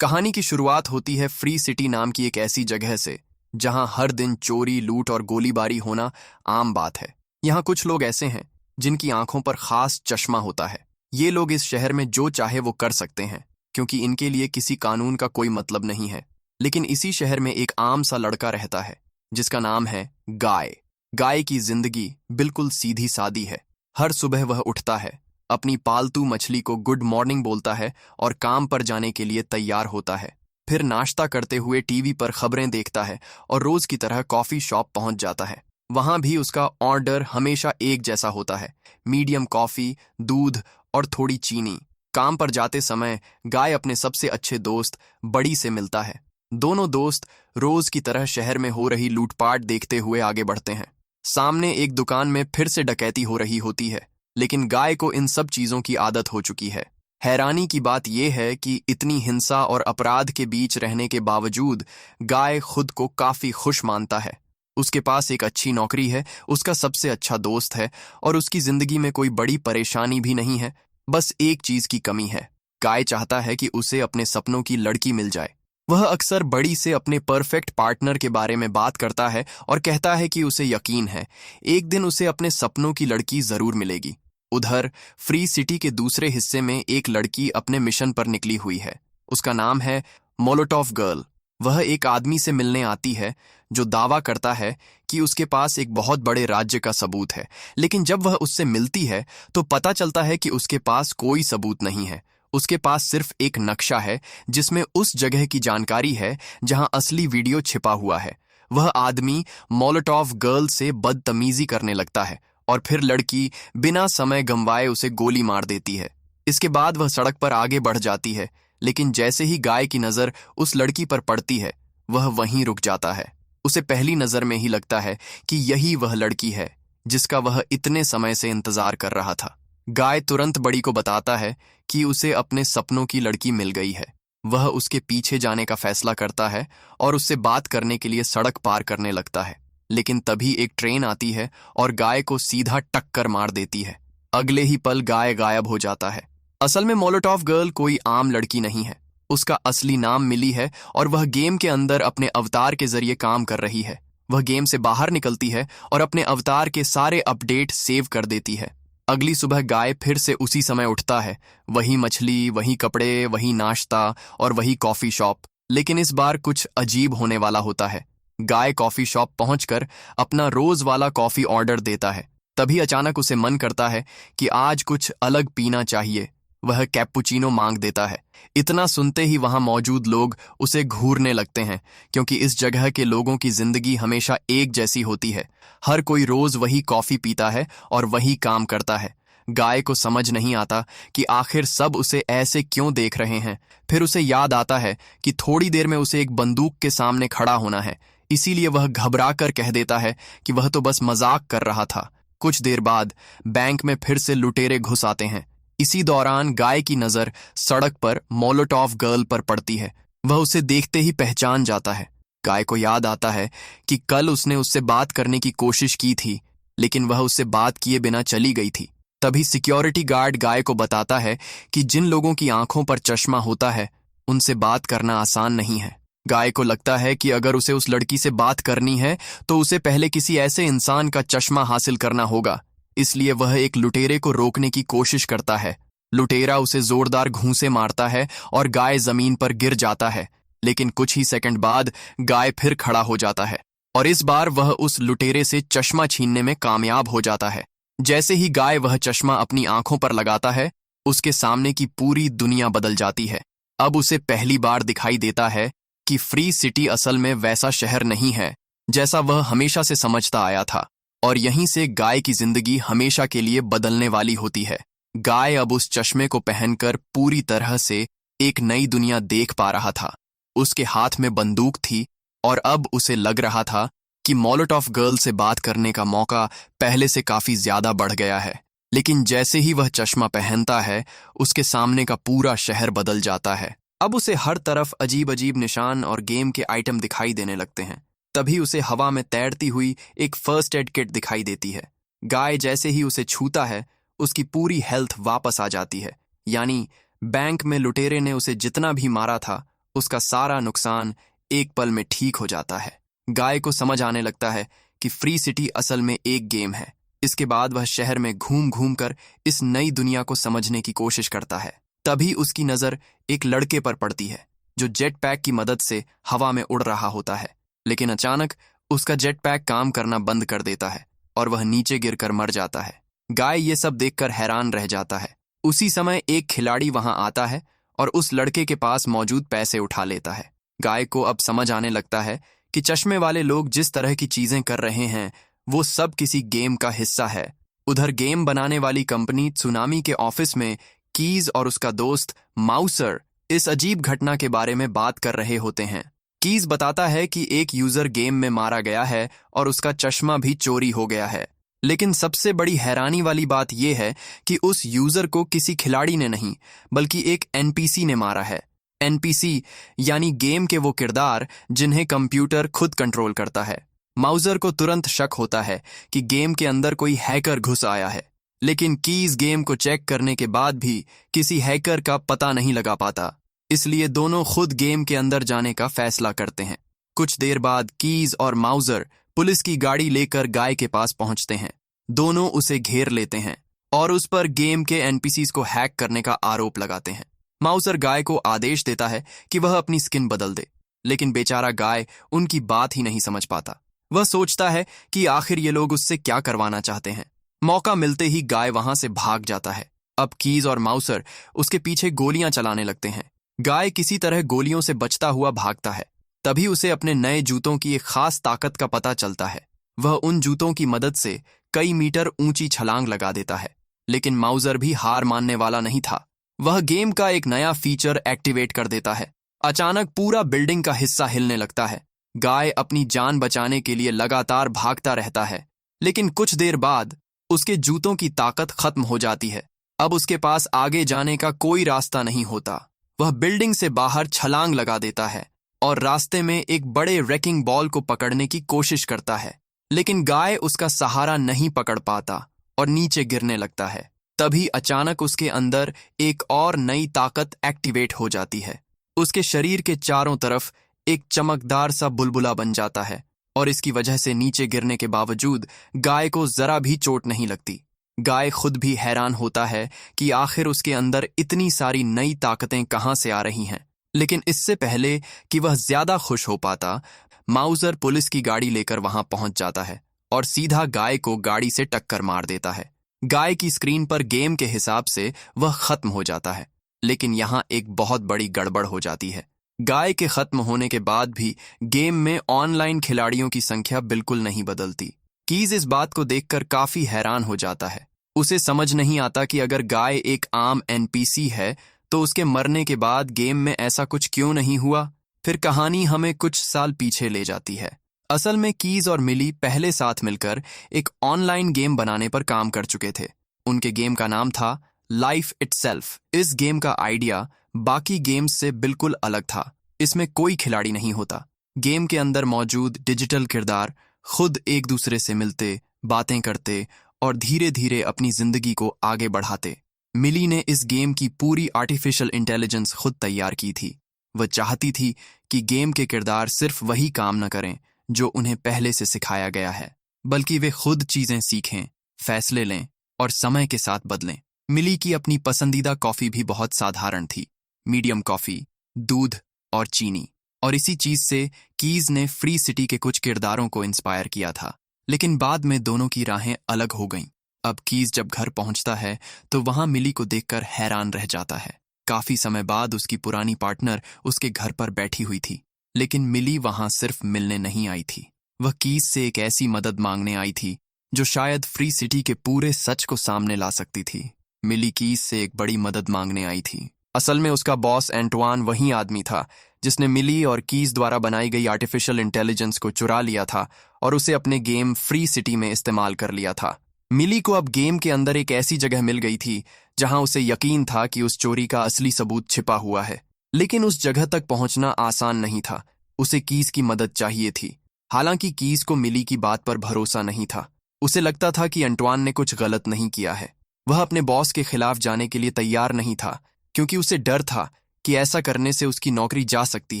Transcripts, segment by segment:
कहानी की शुरुआत होती है फ्री सिटी नाम की एक ऐसी जगह से जहां हर दिन चोरी, लूट और गोलीबारी होना आम बात है। यहाँ कुछ लोग ऐसे हैं जिनकी आंखों पर खास चश्मा होता है। ये लोग इस शहर में जो चाहे वो कर सकते हैं क्योंकि इनके लिए किसी कानून का कोई मतलब नहीं है। लेकिन इसी शहर में एक आम सा लड़का रहता है जिसका नाम है गाय। गाय की जिंदगी बिल्कुल सीधी सादी है। हर सुबह वह उठता है, अपनी पालतू मछली को गुड मॉर्निंग बोलता है और काम पर जाने के लिए तैयार होता है। फिर नाश्ता करते हुए टीवी पर खबरें देखता है और रोज की तरह कॉफी शॉप पहुंच जाता है। वहां भी उसका ऑर्डर हमेशा एक जैसा होता है, मीडियम कॉफी, दूध और थोड़ी चीनी। काम पर जाते समय गाय अपने सबसे अच्छे दोस्त बड़ी से मिलता है। दोनों दोस्त रोज की तरह शहर में हो रही लूटपाट देखते हुए आगे बढ़ते हैं। सामने एक दुकान में फिर से डकैती हो रही होती है, लेकिन गाय को इन सब चीजों की आदत हो चुकी है। हैरानी की बात यह है कि इतनी हिंसा और अपराध के बीच रहने के बावजूद गाय खुद को काफी खुश मानता है। उसके पास एक अच्छी नौकरी है, उसका सबसे अच्छा दोस्त है और उसकी जिंदगी में कोई बड़ी परेशानी भी नहीं है। बस एक चीज की कमी है। गाय चाहता है कि उसे अपने सपनों की लड़की मिल जाए। वह अक्सर बड़ी से अपने परफेक्ट पार्टनर के बारे में बात करता है और कहता है कि उसे यकीन है एक दिन उसे अपने सपनों की लड़की जरूर मिलेगी। उधर फ्री सिटी के दूसरे हिस्से में एक लड़की अपने मिशन पर निकली हुई है। उसका नाम है मोलोटोव गर्ल। वह एक आदमी से मिलने आती है जो दावा करता है कि उसके पास एक बहुत बड़े राज्य का सबूत है। लेकिन जब वह उससे मिलती है तो पता चलता है कि उसके पास कोई सबूत नहीं है। उसके पास सिर्फ एक नक्शा है जिसमें उस जगह की जानकारी है जहां असली वीडियो छिपा हुआ है। वह आदमी मोलोटोव गर्ल से बदतमीजी करने लगता है और फिर लड़की बिना समय गंवाए उसे गोली मार देती है। इसके बाद वह सड़क पर आगे बढ़ जाती है, लेकिन जैसे ही गाय की नजर उस लड़की पर पड़ती है वह वहीं रुक जाता है। उसे पहली नजर में ही लगता है कि यही वह लड़की है जिसका वह इतने समय से इंतजार कर रहा था। गाय तुरंत बड़ी को बताता है कि उसे अपने सपनों की लड़की मिल गई है। वह उसके पीछे जाने का फैसला करता है और उससे बात करने के लिए सड़क पार करने लगता है। लेकिन तभी एक ट्रेन आती है और गाय को सीधा टक्कर मार देती है। अगले ही पल गाय गायब हो जाता है। असल में मोलोटोव गर्ल कोई आम लड़की नहीं है। उसका असली नाम मिली है और वह गेम के अंदर अपने अवतार के जरिए काम कर रही है। वह गेम से बाहर निकलती है और अपने अवतार के सारे अपडेट सेव कर देती है। अगली सुबह गाय फिर से उसी समय उठता है। वही मछली, वही कपड़े, वही नाश्ता और वही कॉफी शॉप। लेकिन इस बार कुछ अजीब होने वाला होता है। गाय कॉफी शॉप पहुंचकर अपना रोज वाला कॉफी ऑर्डर देता है। तभी अचानक उसे मन करता है कि आज कुछ अलग पीना चाहिए। वह कैपुचिनो मांग देता है। इतना सुनते ही वहां मौजूद लोग उसे घूरने लगते हैं क्योंकि इस जगह के लोगों की जिंदगी हमेशा एक जैसी होती है। हर कोई रोज वही कॉफी पीता है और वही काम करता है। गाय को समझ नहीं आता कि आखिर सब उसे ऐसे क्यों देख रहे हैं। फिर उसे याद आता है कि थोड़ी देर में उसे एक बंदूक के सामने खड़ा होना है, इसीलिए वह घबराकर कह देता है कि वह तो बस मजाक कर रहा था। कुछ देर बाद बैंक में फिर से लुटेरे घुस आते हैं। इसी दौरान गाय की नजर सड़क पर मोलोटोव गर्ल पर पड़ती है। वह उसे देखते ही पहचान जाता है। गाय को याद आता है कि कल उसने उससे बात करने की कोशिश की थी, लेकिन वह उससे बात किए बिना चली गई थी। तभी सिक्योरिटी गार्ड गाय को बताता है कि जिन लोगों की आंखों पर चश्मा होता है उनसे बात करना आसान नहीं है। गाय को लगता है कि अगर उसे उस लड़की से बात करनी है तो उसे पहले किसी ऐसे इंसान का चश्मा हासिल करना होगा। इसलिए वह एक लुटेरे को रोकने की कोशिश करता है। लुटेरा उसे जोरदार घूंसे मारता है और गाय जमीन पर गिर जाता है। लेकिन कुछ ही सेकंड बाद गाय फिर खड़ा हो जाता है और इस बार वह उस लुटेरे से चश्मा छीनने में कामयाब हो जाता है। जैसे ही गाय वह चश्मा अपनी आंखों पर लगाता है, उसके सामने की पूरी दुनिया बदल जाती है। अब उसे पहली बार दिखाई देता है कि फ्री सिटी असल में वैसा शहर नहीं है जैसा वह हमेशा से समझता आया था। और यहीं से गाय की जिंदगी हमेशा के लिए बदलने वाली होती है। गाय अब उस चश्मे को पहनकर पूरी तरह से एक नई दुनिया देख पा रहा था। उसके हाथ में बंदूक थी और अब उसे लग रहा था कि मोलोटोव गर्ल से बात करने का मौका पहले से काफी ज्यादा बढ़ गया है। लेकिन जैसे ही वह चश्मा पहनता है, उसके सामने का पूरा शहर बदल जाता है। अब उसे हर तरफ अजीब अजीब निशान और गेम के आइटम दिखाई देने लगते हैं। तभी उसे हवा में तैरती हुई एक फर्स्ट एड किट दिखाई देती है। गाय जैसे ही उसे छूता है, उसकी पूरी हेल्थ वापस आ जाती है। यानी बैंक में लुटेरे ने उसे जितना भी मारा था उसका सारा नुकसान एक पल में ठीक हो जाता है। गाय को समझ आने लगता है कि फ्री सिटी असल में एक गेम है। इसके बाद वह शहर में घूम घूम कर इस नई दुनिया को समझने की कोशिश करता है। तभी उसकी नज़र एक लड़के पर पड़ती है जो जेट पैक की मदद से हवा में उड़ रहा होता है। लेकिन अचानक उसका जेट पैक काम करना बंद कर देता है और वह नीचे गिरकर मर जाता है। गाय ये सब देखकर हैरान रह जाता है। उसी समय एक खिलाड़ी वहां आता है और उस लड़के के पास मौजूद पैसे उठा लेता है। गाय को अब समझ आने लगता है कि चश्मे वाले लोग जिस तरह की चीजें कर रहे हैं वो सब किसी गेम का हिस्सा है। उधर गेम बनाने वाली कंपनी त्सुनामी के ऑफिस में कीज और उसका दोस्त माउसर इस अजीब घटना के बारे में बात कर रहे होते हैं। कीज बताता है कि एक यूजर गेम में मारा गया है और उसका चश्मा भी चोरी हो गया है। लेकिन सबसे बड़ी हैरानी वाली बात यह है कि उस यूजर को किसी खिलाड़ी ने नहीं बल्कि एक एनपीसी ने मारा है। एनपीसी यानी गेम के वो किरदार जिन्हें कंप्यूटर खुद कंट्रोल करता है। माउजर को तुरंत शक होता है कि गेम के अंदर कोई हैकर घुस आया है, लेकिन कीज गेम को चेक करने के बाद भी किसी हैकर का पता नहीं लगा पाता। इसलिए दोनों खुद गेम के अंदर जाने का फैसला करते हैं। कुछ देर बाद कीज और माउजर पुलिस की गाड़ी लेकर गाय के पास पहुंचते हैं। दोनों उसे घेर लेते हैं और उस पर गेम के एनपीसीज को हैक करने का आरोप लगाते हैं। माउसर गाय को आदेश देता है कि वह अपनी स्किन बदल दे, लेकिन बेचारा गाय उनकी बात ही नहीं समझ पाता। वह सोचता है कि आखिर ये लोग उससे क्या करवाना चाहते हैं। मौका मिलते ही गाय वहां से भाग जाता है। अब कीज और माउसर उसके पीछे गोलियां चलाने लगते हैं। गाय किसी तरह गोलियों से बचता हुआ भागता है। तभी उसे अपने नए जूतों की एक खास ताकत का पता चलता है। वह उन जूतों की मदद से कई मीटर ऊंची छलांग लगा देता है। लेकिन माउसर भी हार मानने वाला नहीं था। वह गेम का एक नया फीचर एक्टिवेट कर देता है। अचानक पूरा बिल्डिंग का हिस्सा हिलने लगता है। गाय अपनी जान बचाने के लिए लगातार भागता रहता है, लेकिन कुछ देर बाद उसके जूतों की ताकत खत्म हो जाती है। अब उसके पास आगे जाने का कोई रास्ता नहीं होता। वह बिल्डिंग से बाहर छलांग लगा देता है और रास्ते में एक बड़े रेकिंग बॉल को पकड़ने की कोशिश करता है, लेकिन गाय उसका सहारा नहीं पकड़ पाता और नीचे गिरने लगता है। तभी अचानक उसके अंदर एक और नई ताकत एक्टिवेट हो जाती है। उसके शरीर के चारों तरफ एक चमकदार सा बुलबुला बन जाता है और इसकी वजह से नीचे गिरने के बावजूद गाय को जरा भी चोट नहीं लगती। गाय खुद भी हैरान होता है कि आखिर उसके अंदर इतनी सारी नई ताकतें कहां से आ रही हैं। लेकिन इससे पहले कि वह ज्यादा खुश हो पाता, माउसर पुलिस की गाड़ी लेकर वहां पहुंच जाता है और सीधा गाय को गाड़ी से टक्कर मार देता है। गाय की स्क्रीन पर गेम के हिसाब से वह खत्म हो जाता है, लेकिन यहां एक बहुत बड़ी गड़बड़ हो जाती है। गाय के खत्म होने के बाद भी गेम में ऑनलाइन खिलाड़ियों की संख्या बिल्कुल नहीं बदलती। कीज इस बात को देखकर काफी हैरान हो जाता है। उसे समझ नहीं आता कि अगर गाय एक आम एनपीसी है तो उसके मरने के बाद गेम में ऐसा कुछ क्यों नहीं हुआ। फिर कहानी हमें कुछ साल पीछे ले जाती है। असल में कीज और मिली पहले साथ मिलकर एक ऑनलाइन गेम बनाने पर काम कर चुके थे। उनके गेम का नाम था लाइफ इटसेल्फ। इस गेम का आइडिया बाकी गेम्स से बिल्कुल अलग था। इसमें कोई खिलाड़ी नहीं होता। गेम के अंदर मौजूद डिजिटल किरदार खुद एक दूसरे से मिलते, बातें करते और धीरे धीरे अपनी जिंदगी को आगे बढ़ाते। मिली ने इस गेम की पूरी आर्टिफिशियल इंटेलिजेंस खुद तैयार की थी। वह चाहती थी कि गेम के किरदार सिर्फ वही काम न करें जो उन्हें पहले से सिखाया गया है, बल्कि वे खुद चीजें सीखें, फैसले लें और समय के साथ बदलें। मिली की अपनी पसंदीदा कॉफी भी बहुत साधारण थी, मीडियम कॉफी, दूध और चीनी। और इसी चीज से कीज ने फ्री सिटी के कुछ किरदारों को इंस्पायर किया था। लेकिन बाद में दोनों की राहें अलग हो गईं। अब कीज जब घर पहुंचता है तो वहां मिली को देखकर हैरान रह जाता है। काफी समय बाद उसकी पुरानी पार्टनर उसके घर पर बैठी हुई थी, लेकिन मिली वहां सिर्फ मिलने नहीं आई थी। वह कीज से एक ऐसी मदद मांगने आई थी जो शायद फ्री सिटी के पूरे सच को सामने ला सकती थी। मिली कीज से एक बड़ी मदद मांगने आई थी। असल में उसका बॉस एंटवान वही आदमी था जिसने मिली और कीज द्वारा बनाई गई आर्टिफिशियल इंटेलिजेंस को चुरा लिया था और उसे अपने गेम फ्री सिटी में इस्तेमाल कर लिया था। मिली को अब गेम के अंदर एक ऐसी जगह मिल गई थी जहां उसे यकीन था कि उस चोरी का असली सबूत छिपा हुआ है। लेकिन उस जगह तक पहुंचना आसान नहीं था। उसे कीज की मदद चाहिए थी। हालांकि कीज को मिली की बात पर भरोसा नहीं था। उसे लगता था कि एंटवान ने कुछ गलत नहीं किया है। वह अपने बॉस के खिलाफ जाने के लिए तैयार नहीं था, क्योंकि उसे डर था कि ऐसा करने से उसकी नौकरी जा सकती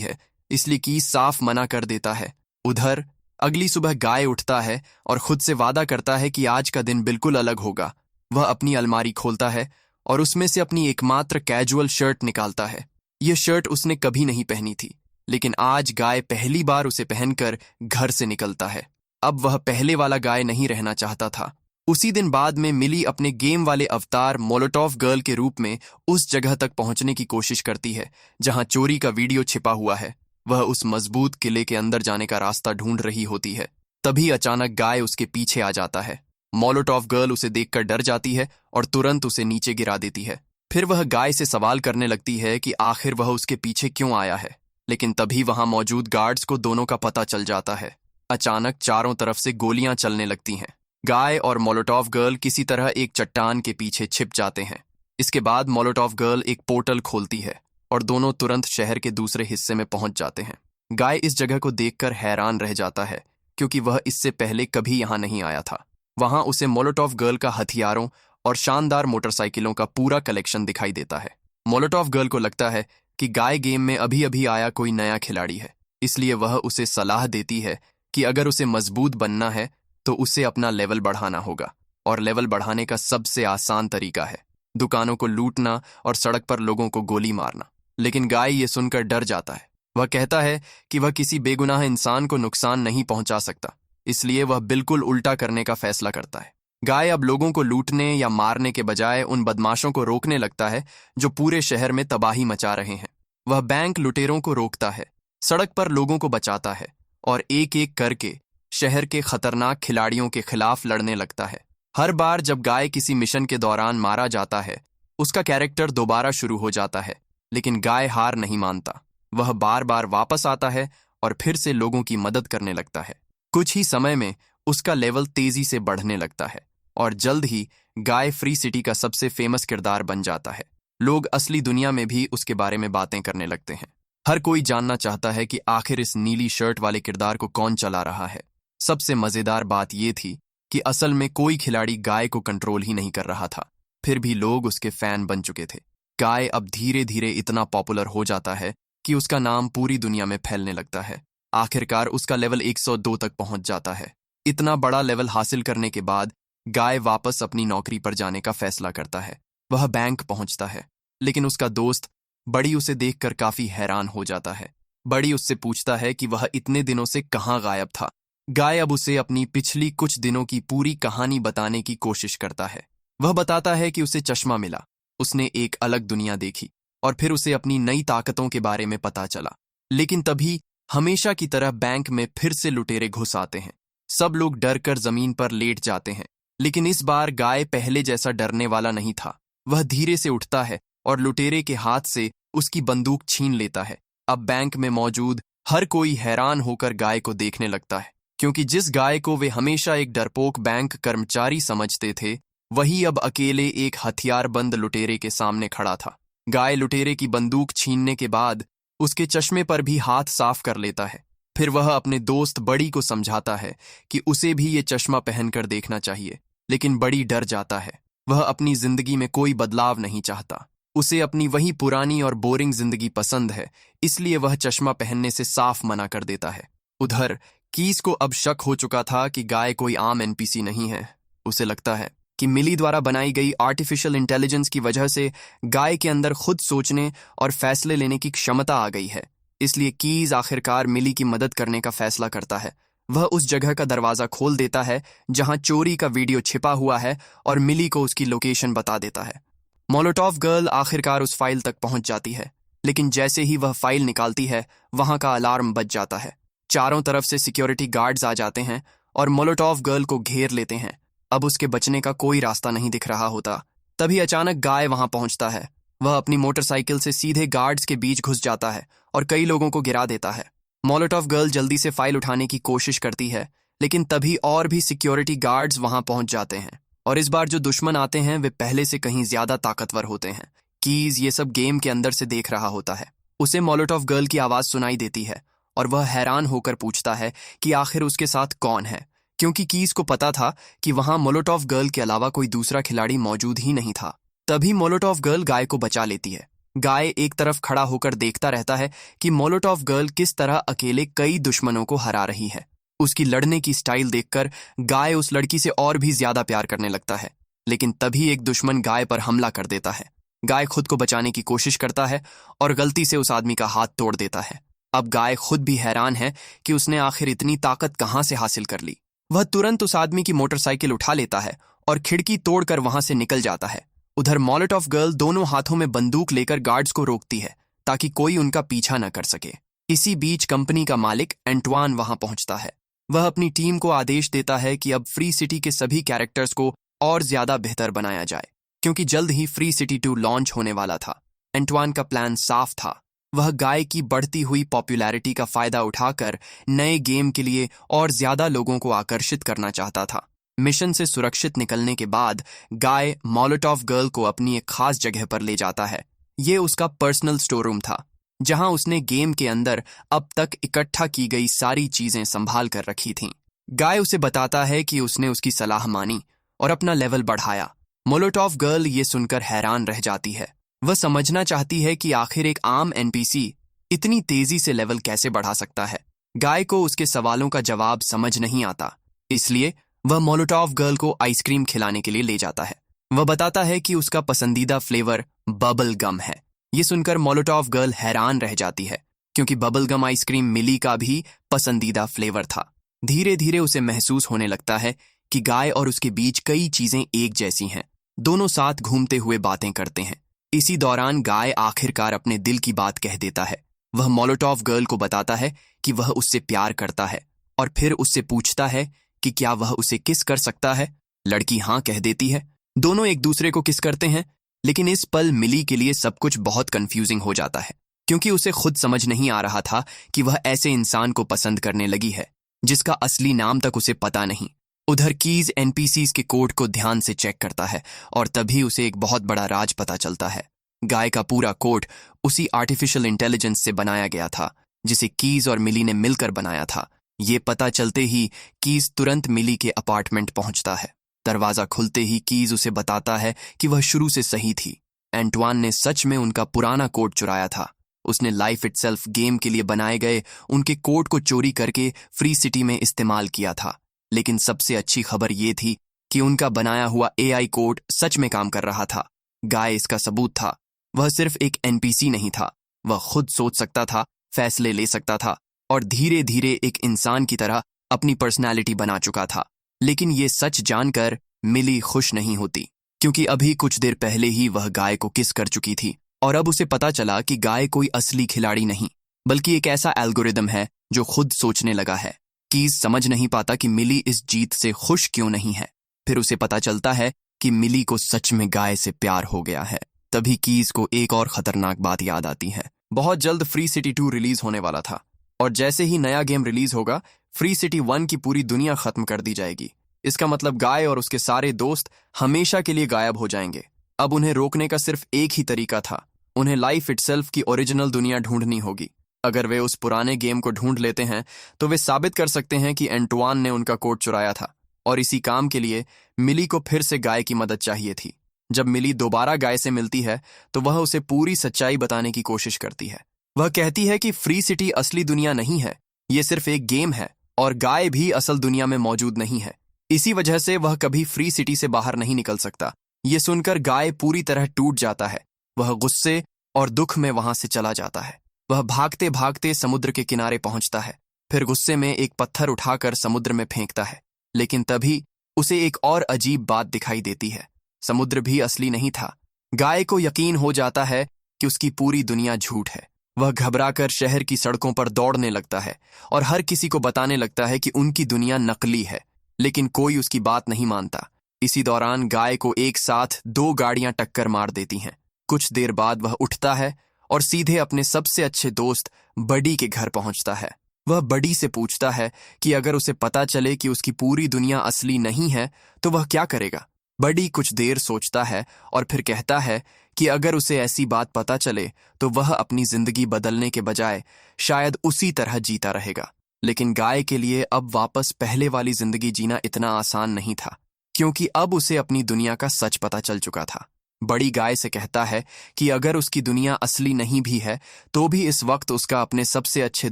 है, इसलिए कीज साफ मना कर देता है। उधर अगली सुबह गाय उठता है और खुद से वादा करता है कि आज का दिन बिल्कुल अलग होगा। वह अपनी अलमारी खोलता है और उसमें से अपनी एकमात्र कैजुअल शर्ट निकालता है। यह शर्ट उसने कभी नहीं पहनी थी, लेकिन आज गाय पहली बार उसे पहनकर घर से निकलता है। अब वह पहले वाला गाय नहीं रहना चाहता था। उसी दिन बाद में मिली अपने गेम वाले अवतार मोलोटोव गर्ल के रूप में उस जगह तक पहुंचने की कोशिश करती है जहां चोरी का वीडियो छिपा हुआ है। वह उस मजबूत किले के अंदर जाने का रास्ता ढूंढ रही होती है। तभी अचानक गाय उसके पीछे आ जाता है। मोलोटोव गर्ल उसे देखकर डर जाती है और तुरंत उसे नीचे गिरा देती है। फिर वह गाय से सवाल करने लगती है कि आखिर वह उसके पीछे क्यों आया है, लेकिन तभी वहां मौजूद गार्ड्स को दोनों का पता चल जाता है। अचानक चारों तरफ से गोलियां चलने लगती हैं। गाय और मोलोटोव गर्ल किसी तरह एक चट्टान के पीछे छिप जाते हैं। इसके बाद मोलोटोव गर्ल एक पोर्टल खोलती है और दोनों तुरंत शहर के दूसरे हिस्से में पहुंच जाते हैं। गाय इस जगह को देखकर हैरान रह जाता है, क्योंकि वह इससे पहले कभी यहां नहीं आया था। वहां उसे मोलोटोव गर्ल का हथियारों और शानदार मोटरसाइकिलों का पूरा कलेक्शन दिखाई देता है। मोलोटोव गर्ल को लगता है कि गाय गेम में अभी अभी आया कोई नया खिलाड़ी है, इसलिए वह उसे सलाह देती है कि अगर उसे मजबूत बनना है तो उसे अपना लेवल बढ़ाना होगा, और लेवल बढ़ाने का सबसे आसान तरीका है दुकानों को लूटना और सड़क पर लोगों को गोली मारना। लेकिन गाय ये सुनकर डर जाता है। वह कहता है कि वह किसी बेगुनाह इंसान को नुकसान नहीं पहुंचा सकता, इसलिए वह बिल्कुल उल्टा करने का फैसला करता है। गाय अब लोगों को लूटने या मारने के बजाय उन बदमाशों को रोकने लगता है जो पूरे शहर में तबाही मचा रहे हैं। वह बैंक लुटेरों को रोकता है, सड़क पर लोगों को बचाता है और एक एक करके शहर के खतरनाक खिलाड़ियों के खिलाफ लड़ने लगता है। हर बार जब गाय किसी मिशन के दौरान मारा जाता है, उसका कैरेक्टर दोबारा शुरू हो जाता है, लेकिन गाय हार नहीं मानता। वह बार बार वापस आता है और फिर से लोगों की मदद करने लगता है। कुछ ही समय में उसका लेवल तेजी से बढ़ने लगता है और जल्द ही गाय फ्री सिटी का सबसे फेमस किरदार बन जाता है। लोग असली दुनिया में भी उसके बारे में बातें करने लगते हैं। हर कोई जानना चाहता है कि आखिर इस नीली शर्ट वाले किरदार को कौन चला रहा है। सबसे मजेदार बात यह थी कि असल में कोई खिलाड़ी गाय को कंट्रोल ही नहीं कर रहा था, फिर भी लोग उसके फैन बन चुके थे। गाय अब धीरे धीरे इतना पॉपुलर हो जाता है कि उसका नाम पूरी दुनिया में फैलने लगता है। आखिरकार उसका लेवल 102 तक पहुंच जाता है। इतना बड़ा लेवल हासिल करने के बाद गाय वापस अपनी नौकरी पर जाने का फैसला करता है। वह बैंक पहुंचता है, लेकिन उसका दोस्त बड़ी उसे देखकर काफी हैरान हो जाता है। बड़ी उससे पूछता है कि वह इतने दिनों से कहां गायब था। गाय अब उसे अपनी पिछली कुछ दिनों की पूरी कहानी बताने की कोशिश करता है। वह बताता है कि उसे चश्मा मिला, उसने एक अलग दुनिया देखी और फिर उसे अपनी नई ताकतों के बारे में पता चला। लेकिन तभी हमेशा की तरह बैंक में फिर से लुटेरे घुस आते हैं। सब लोग डर कर जमीन पर लेट जाते हैं, लेकिन इस बार गाय पहले जैसा डरने वाला नहीं था। वह धीरे से उठता है और लुटेरे के हाथ से उसकी बंदूक छीन लेता है। अब बैंक में मौजूद हर कोई हैरान होकर गाय को देखने लगता है, क्योंकि जिस गाय को वे हमेशा एक डरपोक बैंक कर्मचारी समझते थे, वही अब अकेले एक हथियारबंद लुटेरे के सामने खड़ा था। गाय लुटेरे की बंदूक छीनने के बाद उसके चश्मे पर भी हाथ साफ कर लेता है। फिर वह अपने दोस्त बड़ी को समझाता है कि उसे भी ये चश्मा पहनकर देखना चाहिए, लेकिन बड़ी डर जाता है। वह अपनी जिंदगी में कोई बदलाव नहीं चाहता। उसे अपनी वही पुरानी और बोरिंग जिंदगी पसंद है, इसलिए वह चश्मा पहनने से साफ मना कर देता है। उधर कीस को अब शक हो चुका था कि गाय कोई आम एनपीसी नहीं है। उसे लगता है कि मिली द्वारा बनाई गई आर्टिफिशियल इंटेलिजेंस की वजह से गाय के अंदर खुद सोचने और फैसले लेने की क्षमता आ गई है। इसलिए कीज आखिरकार मिली की मदद करने का फैसला करता है। वह उस जगह का दरवाजा खोल देता है जहां चोरी का वीडियो छिपा हुआ है और मिली को उसकी लोकेशन बता देता है। मोलोटोव गर्ल आखिरकार उस फाइल तक पहुंच जाती है, लेकिन जैसे ही वह फाइल निकालती है, वहां का अलार्म बज जाता है। चारों तरफ से सिक्योरिटी गार्ड्स आ जाते हैं और मोलोटोव गर्ल को घेर लेते हैं। अब उसके बचने का कोई रास्ता नहीं दिख रहा होता। तभी अचानक गाय वहां पहुंचता है। वह अपनी मोटरसाइकिल से सीधे गार्ड्स के बीच घुस जाता है और कई लोगों को गिरा देता है। मोलोटोव गर्ल जल्दी से फाइल उठाने की कोशिश करती है, लेकिन तभी और भी सिक्योरिटी गार्ड्स वहां पहुंच जाते हैं और इस बार जो दुश्मन आते हैं वे पहले से कहीं ज्यादा ताकतवर होते हैं। कीज ये सब गेम के अंदर से देख रहा होता है। उसे मोलोटोव गर्ल की आवाज सुनाई देती है और वह हैरान होकर पूछता है कि आखिर उसके साथ कौन है, क्योंकि कीज को पता था कि वहां मोलोटोव गर्ल के अलावा कोई दूसरा खिलाड़ी मौजूद ही नहीं था। तभी मोलोटोव गर्ल गाय को बचा लेती है। गाय एक तरफ खड़ा होकर देखता रहता है कि मोलोटोव गर्ल किस तरह अकेले कई दुश्मनों को हरा रही है। उसकी लड़ने की स्टाइल देखकर गाय उस लड़की से और भी ज्यादा प्यार करने लगता है। लेकिन तभी एक दुश्मन गाय पर हमला कर देता है। गाय खुद को बचाने की कोशिश करता है और गलती से उस आदमी का हाथ तोड़ देता है। अब गाय खुद भी हैरान है कि उसने आखिर इतनी ताकत कहां से हासिल कर ली। वह तुरंत उस आदमी की मोटरसाइकिल उठा लेता है और खिड़की तोड़कर वहां से निकल जाता है। उधर मोलोटोव गर्ल दोनों हाथों में बंदूक लेकर गार्ड्स को रोकती है ताकि कोई उनका पीछा न कर सके। इसी बीच कंपनी का मालिक एंटवान वहां पहुंचता है। वह अपनी टीम को आदेश देता है कि अब फ्री सिटी के सभी कैरेक्टर्स को और ज्यादा बेहतर बनाया जाए, क्योंकि जल्द ही फ्री सिटी 2 लॉन्च होने वाला था। एंटवान का प्लान साफ था। वह गाय की बढ़ती हुई पॉपुलैरिटी का फायदा उठाकर नए गेम के लिए और ज्यादा लोगों को आकर्षित करना चाहता था। मिशन से सुरक्षित निकलने के बाद गाय मोलोटोव गर्ल को अपनी एक खास जगह पर ले जाता है। ये उसका पर्सनल स्टोर रूम था, जहां उसने गेम के अंदर अब तक इकट्ठा की गई सारी चीजें संभाल कर रखी थीं। गाय उसे बताता है कि उसने उसकी सलाह मानी और अपना लेवल बढ़ाया। मोलोटोव गर्ल ये सुनकर हैरान रह जाती है। वह समझना चाहती है कि आखिर एक आम एनपीसी इतनी तेजी से लेवल कैसे बढ़ा सकता है। गाय को उसके सवालों का जवाब समझ नहीं आता, इसलिए वह मोलोटोव गर्ल को आइसक्रीम खिलाने के लिए ले जाता है। वह बताता है कि उसका पसंदीदा फ्लेवर बबल गम है। ये सुनकर मोलोटोव गर्ल हैरान रह जाती है, क्योंकि बबल गम आइसक्रीम मिली का भी पसंदीदा फ्लेवर था। धीरे धीरे उसे महसूस होने लगता है कि गाय और उसके बीच कई चीजें एक जैसी हैं। दोनों साथ घूमते हुए बातें करते हैं। इसी दौरान गाय आखिरकार अपने दिल की बात कह देता है। वह मोलोटोव गर्ल को बताता है कि वह उससे प्यार करता है और फिर उससे पूछता है कि क्या वह उसे किस कर सकता है। लड़की हाँ कह देती है। दोनों एक दूसरे को किस करते हैं, लेकिन इस पल मिली के लिए सब कुछ बहुत कंफ्यूजिंग हो जाता है, क्योंकि उसे खुद समझ नहीं आ रहा था कि वह ऐसे इंसान को पसंद करने लगी है जिसका असली नाम तक उसे पता नहीं। उधर कीज एनपीसीज के कोड को ध्यान से चेक करता है और तभी उसे एक बहुत बड़ा राज पता चलता है। गाय का पूरा कोड उसी आर्टिफिशियल इंटेलिजेंस से बनाया गया था जिसे कीज और मिली ने मिलकर बनाया था। ये पता चलते ही कीज तुरंत मिली के अपार्टमेंट पहुंचता है। दरवाजा खुलते ही कीज उसे बताता है कि वह शुरू से सही थी। एंटवान ने सच में उनका पुराना कोड चुराया था। उसने लाइफ इटसेल्फ गेम के लिए बनाए गए उनके कोड को चोरी करके फ्री सिटी में इस्तेमाल किया था। लेकिन सबसे अच्छी खबर ये थी कि उनका बनाया हुआ एआई कोड सच में काम कर रहा था। गाय इसका सबूत था। वह सिर्फ एक एनपीसी नहीं था, वह खुद सोच सकता था, फैसले ले सकता था और धीरे धीरे एक इंसान की तरह अपनी पर्सनैलिटी बना चुका था। लेकिन ये सच जानकर मिली खुश नहीं होती, क्योंकि अभी कुछ देर पहले ही वह गाय को किस कर चुकी थी और अब उसे पता चला कि गाय कोई असली खिलाड़ी नहीं बल्कि एक ऐसा एल्गोरिदम है जो खुद सोचने लगा है। कीज समझ नहीं पाता कि मिली इस जीत से खुश क्यों नहीं है। फिर उसे पता चलता है कि मिली को सच में गाय से प्यार हो गया है। तभी कीज को एक और खतरनाक बात याद आती है। बहुत जल्द फ्री सिटी 2 रिलीज होने वाला था और जैसे ही नया गेम रिलीज होगा, फ्री सिटी 1 की पूरी दुनिया खत्म कर दी जाएगी। इसका मतलब गाय और उसके सारे दोस्त हमेशा के लिए गायब हो जाएंगे। अब उन्हें रोकने का सिर्फ एक ही तरीका था, उन्हें लाइफ इटसेल्फ की ओरिजिनल दुनिया ढूंढनी होगी। अगर वे उस पुराने गेम को ढूंढ लेते हैं तो वे साबित कर सकते हैं कि एंटवान ने उनका कोड चुराया था, और इसी काम के लिए मिली को फिर से गाय की मदद चाहिए थी। जब मिली दोबारा गाय से मिलती है तो वह उसे पूरी सच्चाई बताने की कोशिश करती है। वह कहती है कि फ्री सिटी असली दुनिया नहीं है, ये सिर्फ एक गेम है और गाय भी असल दुनिया में मौजूद नहीं है। इसी वजह से वह कभी फ्री सिटी से बाहर नहीं निकल सकता। ये सुनकर गाय पूरी तरह टूट जाता है। वह गुस्से और दुख में वहां से चला जाता है। वह भागते भागते समुद्र के किनारे पहुंचता है, फिर गुस्से में एक पत्थर उठाकर समुद्र में फेंकता है। लेकिन तभी उसे एक और अजीब बात दिखाई देती है। समुद्र भी असली नहीं था। गाय को यकीन हो जाता है कि उसकी पूरी दुनिया झूठ है। वह घबराकर शहर की सड़कों पर दौड़ने लगता है और हर किसी को बताने लगता है कि उनकी दुनिया नकली है, लेकिन कोई उसकी बात नहीं मानता। इसी दौरान गाय को एक साथ 2 गाड़ियां टक्कर मार देती हैं। कुछ देर बाद वह उठता है और सीधे अपने सबसे अच्छे दोस्त बडी के घर पहुंचता है। वह बडी से पूछता है कि अगर उसे पता चले कि उसकी पूरी दुनिया असली नहीं है तो वह क्या करेगा। बडी कुछ देर सोचता है और फिर कहता है कि अगर उसे ऐसी बात पता चले तो वह अपनी जिंदगी बदलने के बजाय शायद उसी तरह जीता रहेगा। लेकिन गाय के लिए अब वापस पहले वाली जिंदगी जीना इतना आसान नहीं था, क्योंकि अब उसे अपनी दुनिया का सच पता चल चुका था। बड़ी गाय से कहता है कि अगर उसकी दुनिया असली नहीं भी है तो भी इस वक्त उसका अपने सबसे अच्छे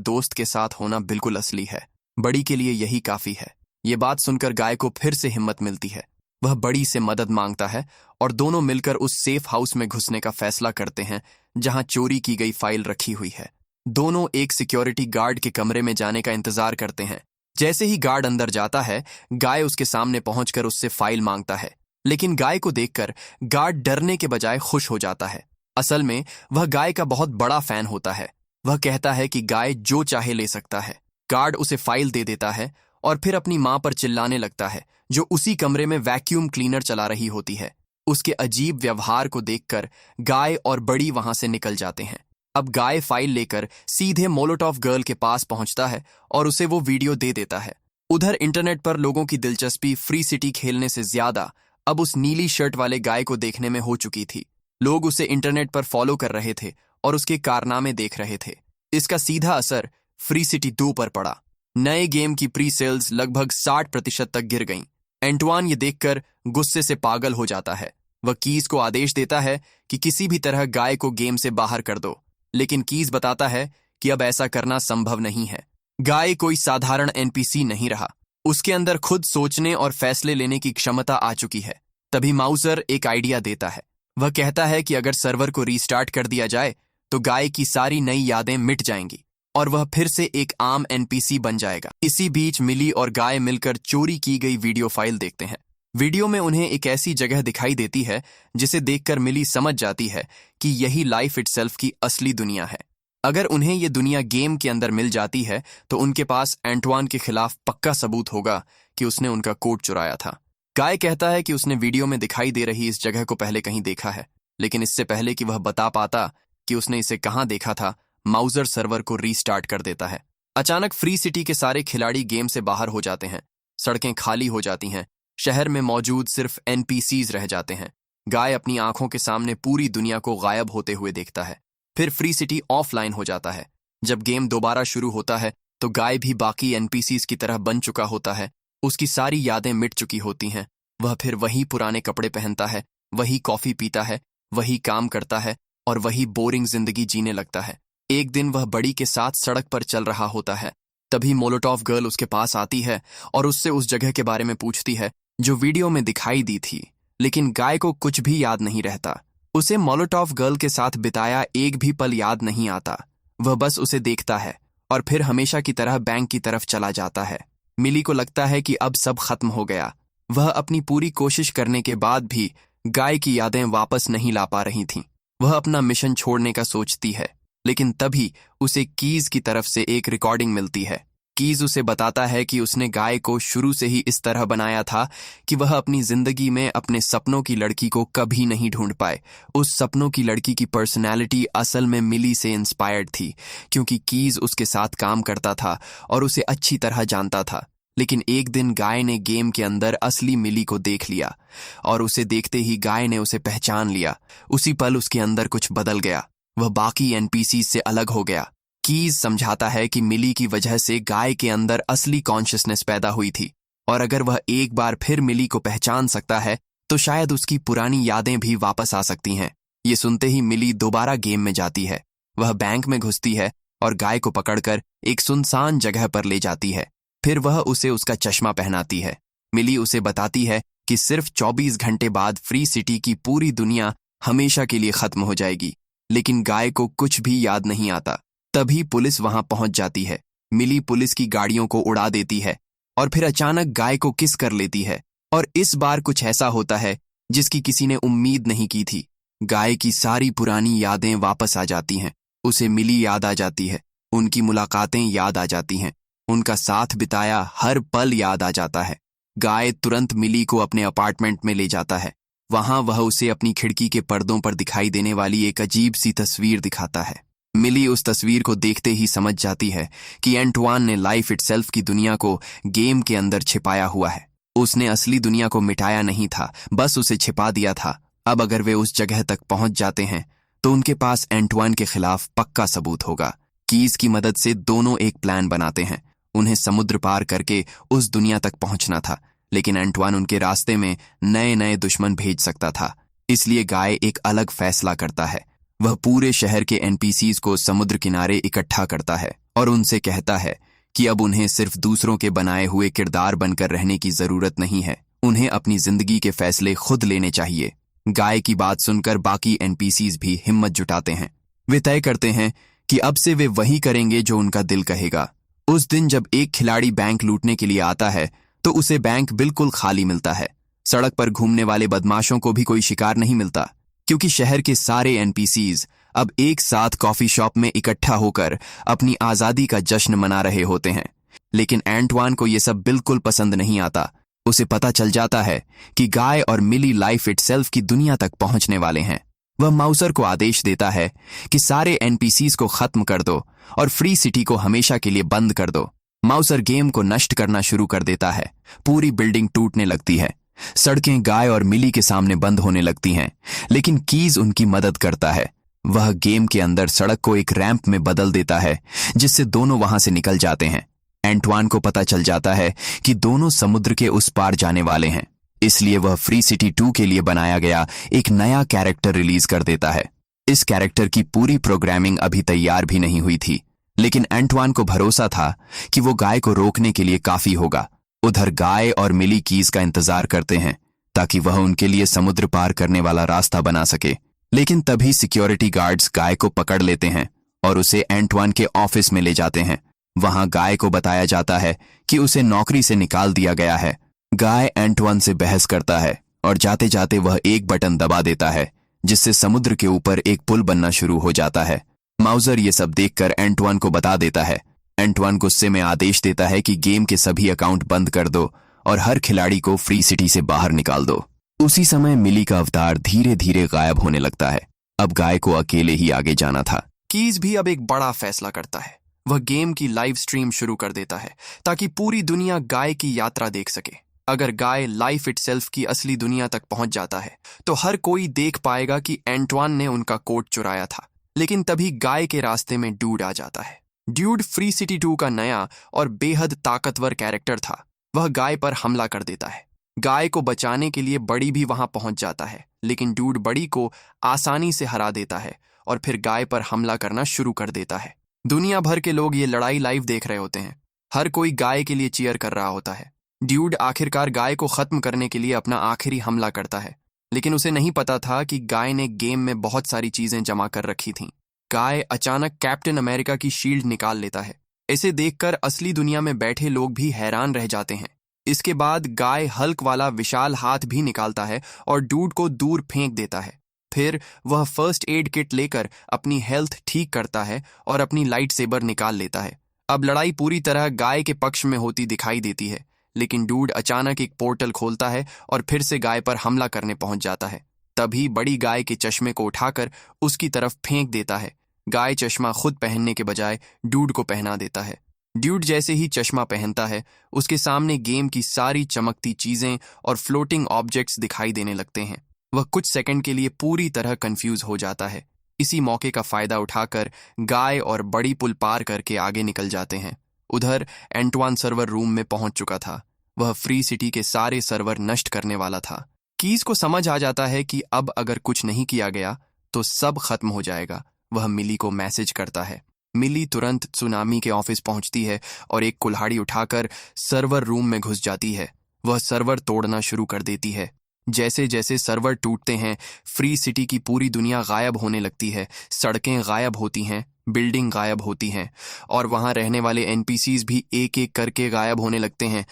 दोस्त के साथ होना बिल्कुल असली है। बड़ी के लिए यही काफी है। ये बात सुनकर गाय को फिर से हिम्मत मिलती है। वह बड़ी से मदद मांगता है और दोनों मिलकर उस सेफ हाउस में घुसने का फैसला करते हैं जहां चोरी की गई फाइल रखी हुई है। दोनों एक सिक्योरिटी गार्ड के कमरे में जाने का इंतजार करते हैं। जैसे ही गार्ड अंदर जाता है, गाय उसके सामने पहुंचकर उससे फाइल मांगता है, लेकिन गाय को देखकर गार्ड डरने के बजाय खुश हो जाता है। असल में वह गाय का बहुत बड़ा फैन होता है। वह कहता है कि गाय जो चाहे ले सकता है। गार्ड उसे फाइल दे देता है और फिर अपनी मां पर चिल्लाने लगता है, जो उसी कमरे में वैक्यूम क्लीनर चला रही होती है। उसके अजीब व्यवहार को देखकर गाय और बड़ी वहां से निकल जाते हैं। अब गाय फाइल लेकर सीधे मोलोटॉव गर्ल के पास पहुंचता है और उसे वो वीडियो दे देता है। उधर इंटरनेट पर लोगों की दिलचस्पी फ्री सिटी खेलने से ज्यादा अब उस नीली शर्ट वाले गाय को देखने में हो चुकी थी। लोग उसे इंटरनेट पर फॉलो कर रहे थे और उसके कारनामे देख रहे थे। इसका सीधा असर फ्री सिटी 2 पर पड़ा। नए गेम की प्री सेल्स लगभग 60% तक गिर गईं। एंटवान ये देखकर गुस्से से पागल हो जाता है। वह कीज को आदेश देता है कि किसी भी तरह गाय को गेम से बाहर कर दो, लेकिन कीज बताता है कि अब ऐसा करना संभव नहीं है। गाय कोई साधारण एनपीसी नहीं रहा। उसके अंदर खुद सोचने और फैसले लेने की क्षमता आ चुकी है। तभी माउसर एक आइडिया देता है। वह कहता है कि अगर सर्वर को रीस्टार्ट कर दिया जाए तो गाय की सारी नई यादें मिट जाएंगी और वह फिर से एक आम एनपीसी बन जाएगा। इसी बीच मिली और गाय मिलकर चोरी की गई वीडियो फाइल देखते हैं। वीडियो में उन्हें एक ऐसी जगह दिखाई देती है जिसे देखकर मिली समझ जाती है कि यही लाइफ इटसेल्फ की असली दुनिया है। अगर उन्हें ये दुनिया गेम के अंदर मिल जाती है तो उनके पास एंटवान के खिलाफ पक्का सबूत होगा कि उसने उनका कोड चुराया था। गाय कहता है कि उसने वीडियो में दिखाई दे रही इस जगह को पहले कहीं देखा है, लेकिन इससे पहले कि वह बता पाता कि उसने इसे कहां देखा था, माउजर सर्वर को रीस्टार्ट कर देता है। अचानक फ्री सिटी के सारे खिलाड़ी गेम से बाहर हो जाते हैं। सड़कें खाली हो जाती हैं। शहर में मौजूद सिर्फ एनपीसीज रह जाते हैं। गाय अपनी आंखों के सामने पूरी दुनिया को गायब होते हुए देखता है। फिर फ्री सिटी ऑफलाइन हो जाता है। जब गेम दोबारा शुरू होता है तो गाय भी बाकी एनपीसीज की तरह बन चुका होता है। उसकी सारी यादें मिट चुकी होती हैं। वह फिर वही पुराने कपड़े पहनता है, वही कॉफी पीता है, वही काम करता है और वही बोरिंग जिंदगी जीने लगता है। एक दिन वह बड़ी के साथ सड़क पर चल रहा होता है। तभी मोलोटॉव गर्ल उसके पास आती है और उससे उस जगह के बारे में पूछती है जो वीडियो में दिखाई दी थी, लेकिन गाय को कुछ भी याद नहीं रहता। उसे मोलोटॉव गर्ल के साथ बिताया एक भी पल याद नहीं आता। वह बस उसे देखता है और फिर हमेशा की तरह बैंक की तरफ चला जाता है। मिली को लगता है कि अब सब खत्म हो गया। वह अपनी पूरी कोशिश करने के बाद भी गाय की यादें वापस नहीं ला पा रही थीं। वह अपना मिशन छोड़ने का सोचती है, लेकिन तभी उसे कीज की तरफ से एक रिकॉर्डिंग मिलती है। कीज उसे बताता है कि उसने गाय को शुरू से ही इस तरह बनाया था कि वह अपनी जिंदगी में अपने सपनों की लड़की को कभी नहीं ढूंढ पाए। उस सपनों की लड़की की पर्सनैलिटी असल में मिली से इंस्पायर्ड थी, क्योंकि कीज उसके साथ काम करता था और उसे अच्छी तरह जानता था। लेकिन एक दिन गाय ने गेम के अंदर असली मिली को देख लिया और उसे देखते ही गाय ने उसे पहचान लिया। उसी पल उसके अंदर कुछ बदल गया। वह बाकी एनपीसी से अलग हो गया। कीज समझाता है कि मिली की वजह से गाय के अंदर असली कॉन्शियसनेस पैदा हुई थी और अगर वह एक बार फिर मिली को पहचान सकता है तो शायद उसकी पुरानी यादें भी वापस आ सकती हैं। ये सुनते ही मिली दोबारा गेम में जाती है। वह बैंक में घुसती है और गाय को पकड़कर एक सुनसान जगह पर ले जाती है। फिर वह उसे उसका चश्मा पहनाती है। मिली उसे बताती है कि सिर्फ 24 घंटे बाद फ्री सिटी की पूरी दुनिया हमेशा के लिए खत्म हो जाएगी, लेकिन गाय को कुछ भी याद नहीं आता। तभी पुलिस वहां पहुंच जाती है। मिली पुलिस की गाड़ियों को उड़ा देती है और फिर अचानक गाय को किस कर लेती है और इस बार कुछ ऐसा होता है जिसकी किसी ने उम्मीद नहीं की थी। गाय की सारी पुरानी यादें वापस आ जाती हैं। उसे मिली याद आ जाती है, उनकी मुलाकातें याद आ जाती हैं, उनका साथ बिताया हर पल याद आ जाता है। गाय तुरंत मिली को अपने अपार्टमेंट में ले जाता है। वहां वह उसे अपनी खिड़की के पर्दों पर दिखाई देने वाली एक अजीब सी तस्वीर दिखाता है। मिली उस तस्वीर को देखते ही समझ जाती है कि एंटवान ने लाइफ इटसेल्फ की दुनिया को गेम के अंदर छिपाया हुआ है। उसने असली दुनिया को मिटाया नहीं था, बस उसे छिपा दिया था। अब अगर वे उस जगह तक पहुंच जाते हैं तो उनके पास एंटवान के खिलाफ पक्का सबूत होगा। कीज की मदद से दोनों एक प्लान बनाते हैं। उन्हें समुद्र पार करके उस दुनिया तक पहुंचना था, लेकिन एंटवान उनके रास्ते में नए नए दुश्मन भेज सकता था। इसलिए गाय एक अलग फैसला करता है। वह पूरे शहर के एनपीसीज को समुद्र किनारे इकट्ठा करता है और उनसे कहता है कि अब उन्हें सिर्फ दूसरों के बनाए हुए किरदार बनकर रहने की जरूरत नहीं है, उन्हें अपनी जिंदगी के फैसले खुद लेने चाहिए। गाय की बात सुनकर बाकी एनपीसीज भी हिम्मत जुटाते हैं। वे तय करते हैं कि अब से वे वही करेंगे जो उनका दिल कहेगा। उस दिन जब एक खिलाड़ी बैंक लूटने के लिए आता है तो उसे बैंक बिल्कुल खाली मिलता है। सड़क पर घूमने वाले बदमाशों को भी कोई शिकार नहीं मिलता, क्योंकि शहर के सारे एनपीसीज अब एक साथ कॉफी शॉप में इकट्ठा होकर अपनी आजादी का जश्न मना रहे होते हैं। लेकिन एंटवान को यह सब बिल्कुल पसंद नहीं आता। उसे पता चल जाता है कि गाय और मिली लाइफ इटसेल्फ की दुनिया तक पहुंचने वाले हैं। वह माउसर को आदेश देता है कि सारे एनपीसीज को खत्म कर दो और फ्री सिटी को हमेशा के लिए बंद कर दो। माउसर गेम को नष्ट करना शुरू कर देता है। पूरी बिल्डिंग टूटने लगती है। सड़कें गाय और मिली के सामने बंद होने लगती हैं, लेकिन कीज उनकी मदद करता है। वह गेम के अंदर सड़क को एक रैंप में बदल देता है, जिससे दोनों वहां से निकल जाते हैं। एंटवान को पता चल जाता है कि दोनों समुद्र के उस पार जाने वाले हैं, इसलिए वह फ्री सिटी 2 के लिए बनाया गया एक नया कैरेक्टर रिलीज कर देता है। इस कैरेक्टर की पूरी प्रोग्रामिंग अभी तैयार भी नहीं हुई थी, लेकिन एंटवान को भरोसा था कि वो गाय को रोकने के लिए काफी होगा। उधर गाय और मिली कीज का इंतजार करते हैं ताकि वह उनके लिए समुद्र पार करने वाला रास्ता बना सके। लेकिन तभी सिक्योरिटी गार्ड्स गाय को पकड़ लेते हैं और उसे एंटवान के ऑफिस में ले जाते हैं। वहां गाय को बताया जाता है कि उसे नौकरी से निकाल दिया गया है। गाय एंटवान से बहस करता है और जाते जाते वह एक बटन दबा देता है, जिससे समुद्र के ऊपर एक पुल बनना शुरू हो जाता है। माउजर ये सब देखकर एंटवान को बता देता है। एंटवान गुस्से में आदेश देता है कि गेम के सभी अकाउंट बंद कर दो और हर खिलाड़ी को फ्री सिटी से बाहर निकाल दो। उसी समय मिली का अवतार धीरे धीरे गायब होने लगता है। अब गाय को अकेले ही आगे जाना था। कीज भी अब एक बड़ा फैसला करता है। वह गेम की लाइव स्ट्रीम शुरू कर देता है ताकि पूरी दुनिया गाय की यात्रा देख सके। अगर गाय लाइफ इटसेल्फ की असली दुनिया तक पहुंच जाता है तो हर कोई देख पाएगा कि एंटवान ने उनका कोट चुराया था। लेकिन तभी गाय के रास्ते में ड्यूड आ जाता है। ड्यूड फ्री सिटी 2 का नया और बेहद ताकतवर कैरेक्टर था। वह गाय पर हमला कर देता है। गाय को बचाने के लिए बड़ी भी वहां पहुंच जाता है, लेकिन ड्यूड बड़ी को आसानी से हरा देता है और फिर गाय पर हमला करना शुरू कर देता है। दुनिया भर के लोग ये लड़ाई लाइव देख रहे होते हैं। हर कोई गाय के लिए चीयर कर रहा होता है। ड्यूड आखिरकार गाय को खत्म करने के लिए अपना आखिरी हमला करता है, लेकिन उसे नहीं पता था कि गाय ने गेम में बहुत सारी चीजें जमा कर रखी थीं। गाय अचानक कैप्टन अमेरिका की शील्ड निकाल लेता है। इसे देखकर असली दुनिया में बैठे लोग भी हैरान रह जाते हैं। इसके बाद गाय हल्क वाला विशाल हाथ भी निकालता है और ड्यूड को दूर फेंक देता है। फिर वह फर्स्ट एड किट लेकर अपनी हेल्थ ठीक करता है और अपनी लाइट सेबर निकाल लेता है। अब लड़ाई पूरी तरह गाय के पक्ष में होती दिखाई देती है, लेकिन ड्यूड अचानक एक पोर्टल खोलता है और फिर से गाय पर हमला करने पहुंच जाता है। तभी बड़ी गाय के चश्मे को उठाकर उसकी तरफ फेंक देता है। गाय चश्मा खुद पहनने के बजाय ड्यूड को पहना देता है। ड्यूड जैसे ही चश्मा पहनता है, उसके सामने गेम की सारी चमकती चीजें और फ्लोटिंग ऑब्जेक्ट्स दिखाई देने लगते हैं। वह कुछ सेकंड के लिए पूरी तरह कंफ्यूज हो जाता है। इसी मौके का फायदा उठाकर गाय और बड़ी पुल पार करके आगे निकल जाते हैं। उधर एंटवान सर्वर रूम में पहुंच चुका था। वह फ्री सिटी के सारे सर्वर नष्ट करने वाला था। कीज को समझ आ जाता है कि अब अगर कुछ नहीं किया गया तो सब खत्म हो जाएगा। वह मिली को मैसेज करता है। मिली तुरंत सुनामी के ऑफिस पहुंचती है और एक कुल्हाड़ी उठाकर सर्वर रूम में घुस जाती है। वह सर्वर तोड़ना शुरू कर देती है। जैसे जैसे सर्वर टूटते हैं, फ्री सिटी की पूरी दुनिया गायब होने लगती है। सड़कें गायब होती हैं, बिल्डिंग गायब होती हैं और वहां रहने वाले एनपीसीज भी एक एक करके गायब होने लगते हैं।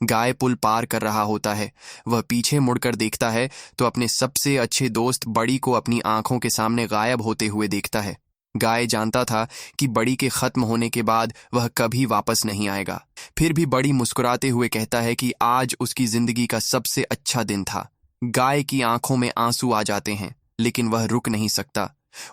गाय पुल पार कर रहा होता है। वह पीछे मुड़कर देखता है तो अपने सबसे अच्छे दोस्त बड़ी को अपनी आंखों के सामने गायब होते हुए देखता है। गाय जानता था कि बड़ी के खत्म होने के बाद वह कभी वापस नहीं आएगा। फिर भी बड़ी मुस्कुराते हुए कहता है कि आज उसकी जिंदगी का सबसे अच्छा दिन था। गाय की आंखों में आंसू आ जाते हैं, लेकिन वह रुक नहीं सकता।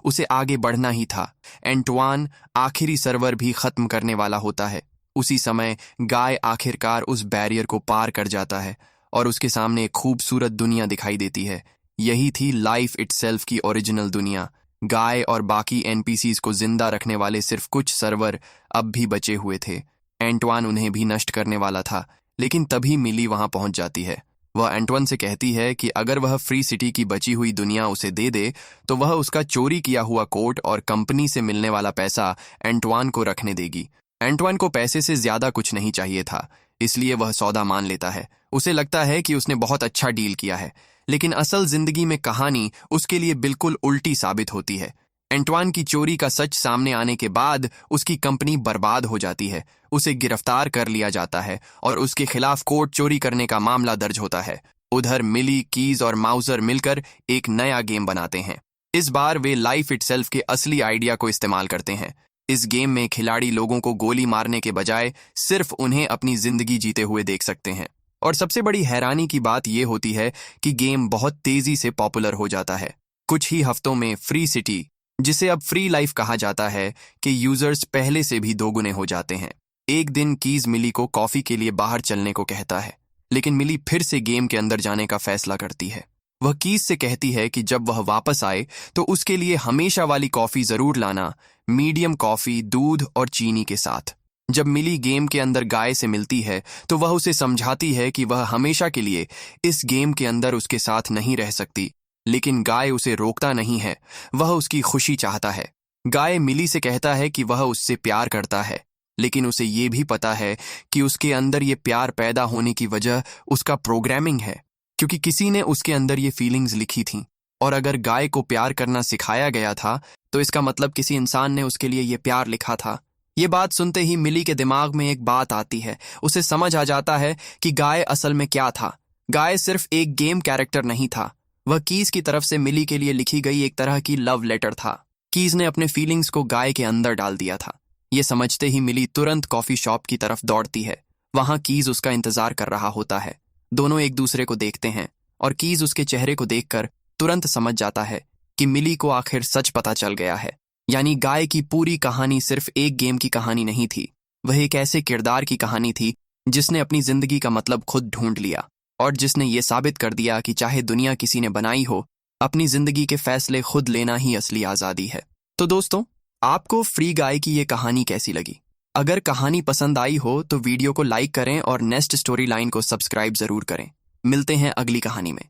उसे आगे बढ़ना ही था। एंटवान आखिरी सर्वर भी खत्म करने वाला होता है। उसी समय गाय आखिरकार उस बैरियर को पार कर जाता है और उसके सामने एक खूबसूरत दुनिया दिखाई देती है। यही थी लाइफ इटसेल्फ की ओरिजिनल दुनिया। गाय और बाकी एनपीसीज को जिंदा रखने वाले सिर्फ कुछ सर्वर अब भी बचे हुए थे। एंटवान उन्हें भी नष्ट करने वाला था, लेकिन तभी मिली वहां पहुंच जाती है। वह एंटवन से कहती है कि अगर वह फ्री सिटी की बची हुई दुनिया उसे दे दे तो वह उसका चोरी किया हुआ कोट और कंपनी से मिलने वाला पैसा एंटवान को रखने देगी। एंटवान को पैसे से ज्यादा कुछ नहीं चाहिए था, इसलिए वह सौदा मान लेता है। उसे लगता है कि उसने बहुत अच्छा डील किया है, लेकिन असल जिंदगी में कहानी उसके लिए बिल्कुल उल्टी साबित होती है। एंटवान की चोरी का सच सामने आने के बाद उसकी कंपनी बर्बाद हो जाती है। उसे गिरफ्तार कर लिया जाता है और उसके खिलाफ कोर्ट चोरी करने का मामला दर्ज होता है। उधर मिली, कीज और माउजर मिलकर एक नया गेम बनाते हैं। इस बार वे लाइफ इटसेल्फ के असली आइडिया को इस्तेमाल करते हैं। इस गेम में खिलाड़ी लोगों को गोली मारने के बजाय सिर्फ उन्हें अपनी जिंदगी जीते हुए देख सकते हैं। और सबसे बड़ी हैरानी की बात यह होती है कि गेम बहुत तेजी से पॉपुलर हो जाता है। कुछ ही हफ्तों में फ्री सिटी, जिसे अब फ्री लाइफ कहा जाता है, कि यूजर्स पहले से भी दोगुने हो जाते हैं। एक दिन कीज मिली को कॉफी के लिए बाहर चलने को कहता है, लेकिन मिली फिर से गेम के अंदर जाने का फैसला करती है। वह कीज से कहती है कि जब वह वापस आए तो उसके लिए हमेशा वाली कॉफी जरूर लाना, मीडियम कॉफी, दूध और चीनी के साथ। जब मिली गेम के अंदर गाय से मिलती है तो वह उसे समझाती है कि वह हमेशा के लिए इस गेम के अंदर उसके साथ नहीं रह सकती, लेकिन गाय उसे रोकता नहीं है, वह उसकी खुशी चाहता है। गाय मिली से कहता है कि वह उससे प्यार करता है, लेकिन उसे ये भी पता है कि उसके अंदर ये प्यार पैदा होने की वजह उसका प्रोग्रामिंग है, क्योंकि किसी ने उसके अंदर ये फीलिंग्स लिखी थीं। और अगर गाय को प्यार करना सिखाया गया था तो इसका मतलब किसी इंसान ने उसके लिए ये प्यार लिखा था। ये बात सुनते ही मिली के दिमाग में एक बात आती है। उसे समझ आ जाता है कि गाय असल में क्या था। गाय सिर्फ एक गेम कैरेक्टर नहीं था, वह कीज की तरफ से मिली के लिए लिखी गई एक तरह की लव लेटर था। कीज ने अपने फीलिंग्स को गाय के अंदर डाल दिया था। ये समझते ही मिली तुरंत कॉफी शॉप की तरफ दौड़ती है। वहां कीज उसका इंतजार कर रहा होता है। दोनों एक दूसरे को देखते हैं और कीज उसके चेहरे को देखकर तुरंत समझ जाता है कि मिली को आखिर सच पता चल गया है। यानी गाय की पूरी कहानी सिर्फ एक गेम की कहानी नहीं थी, वह एक ऐसे किरदार की कहानी थी जिसने अपनी जिंदगी का मतलब खुद ढूंढ लिया और जिसने ये साबित कर दिया कि चाहे दुनिया किसी ने बनाई हो, अपनी जिंदगी के फैसले खुद लेना ही असली आजादी है। तो दोस्तों, आपको फ्री गाय की ये कहानी कैसी लगी? अगर कहानी पसंद आई हो तो वीडियो को लाइक करें और नेक्स्ट स्टोरी लाइन को सब्सक्राइब जरूर करें। मिलते हैं अगली कहानी में।